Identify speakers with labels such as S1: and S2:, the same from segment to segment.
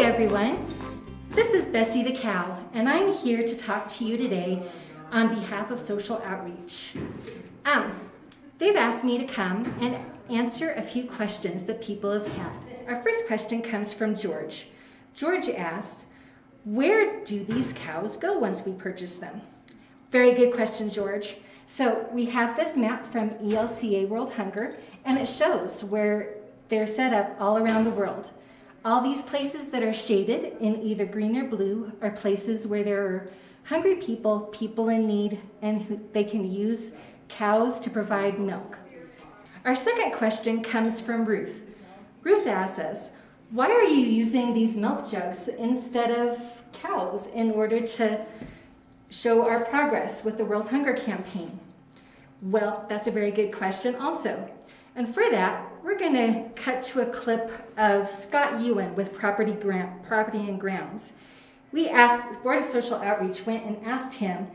S1: Hi everyone, this is Bessie the Cow, and I'm here to talk to you today on behalf of social outreach. They've asked me to come and answer a few questions that people have had. Our first question comes from George. George asks, where do these cows go once we purchase them? Very good question, George. So we have this map from ELCA World Hunger, and it shows where they're set up all around the world. All these places that are shaded in either green or blue are places where there are hungry people, people in need, and they can use cows to provide milk. Our second question comes from Ruth. Ruth asks us, why are you using these milk jugs instead of cows in order to show our progress with the World Hunger Campaign? Well, that's a very good question also. And for that, we're going to cut to a clip of Scott Ewan with Property and Grounds. Board of Social Outreach went and asked him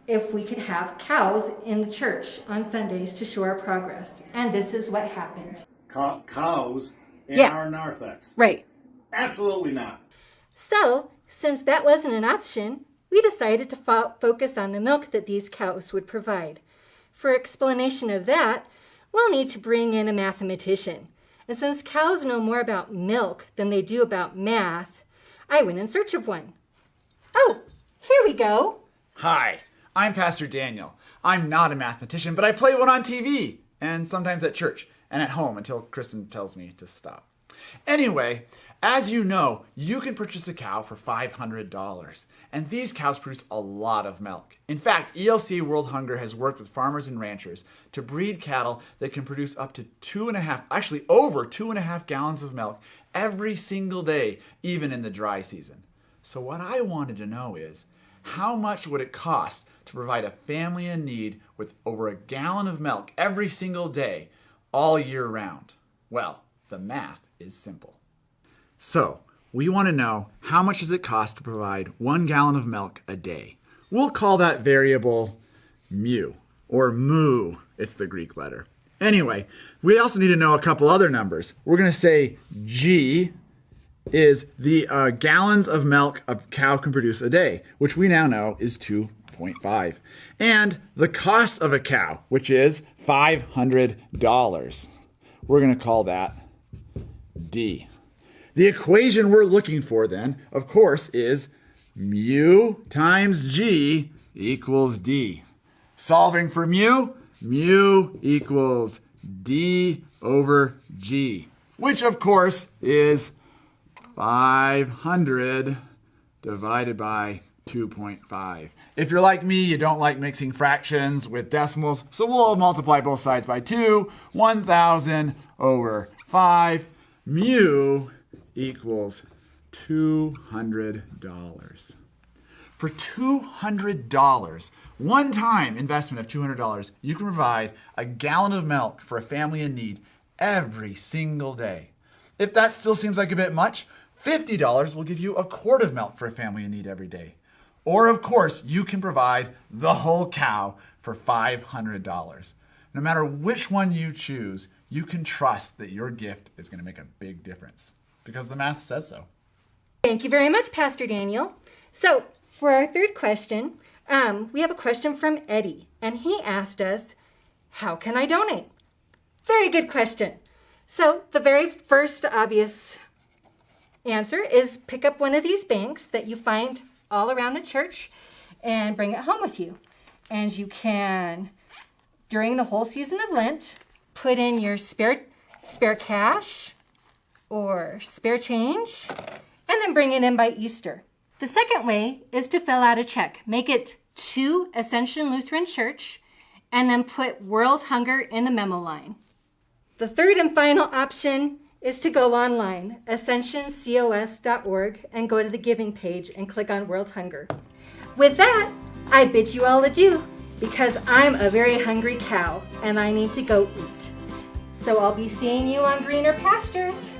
S1: if we could have cows in the church on Sundays to show our progress. And this is what happened.
S2: Cows in our narthex?
S1: Right.
S2: Absolutely not.
S1: So, since that wasn't an option, we decided to focus on the milk that these cows would provide. For explanation of that, we'll need to bring in a mathematician. And since cows know more about milk than they do about math, I went in search of one. Oh, here we go.
S3: Hi, I'm Pastor Daniel. I'm not a mathematician, but I play one on TV and sometimes at church and at home until Kristen tells me to stop. Anyway, as you know, you can purchase a cow for $500, and these cows produce a lot of milk. In fact, ELCA World Hunger has worked with farmers and ranchers to breed cattle that can produce up to over 2.5 gallons of milk every single day, even in the dry season. So what I wanted to know is, how much would it cost to provide a family in need with over a gallon of milk every single day, all year round? Well, the math is simple. So, we want to know, how much does it cost to provide 1 gallon of milk a day? We'll call that variable mu, or mu, it's the Greek letter. Anyway, we also need to know a couple other numbers. We're going to say G is the gallons of milk a cow can produce a day, which we now know is 2.5. And the cost of a cow, which is $500. We're going to call that D. The equation we're looking for then, of course, is mu times G equals D. Solving for mu equals D over G, which of course is 500 divided by 2.5. If you're like me, you don't like mixing fractions with decimals, so we'll multiply both sides by 2. 1,000 over 5. Mu equals $200. For $200, one-time investment of $200, you can provide a gallon of milk for a family in need every single day. If that still seems like a bit much, $50 will give you a quart of milk for a family in need every day. Or, of course, you can provide the whole cow for $500. No matter which one you choose, you can trust that your gift is going to make a big difference, because the math says so.
S1: Thank you very much, Pastor Daniel. So, for our third question, we have a question from Eddie, and he asked us, how can I donate? Very good question. So, the very first obvious answer is pick up one of these banks that you find all around the church and bring it home with you. And you can, during the whole season of Lent, put in your spare cash or spare change, and then bring it in by Easter. The second way is to fill out a check. Make it to Ascension Lutheran Church, and then put World Hunger in the memo line. The third and final option is to go online, ascensioncos.org, and go to the giving page and click on World Hunger. With that, I bid you all adieu, because I'm a very hungry cow and I need to go eat. So I'll be seeing you on greener pastures.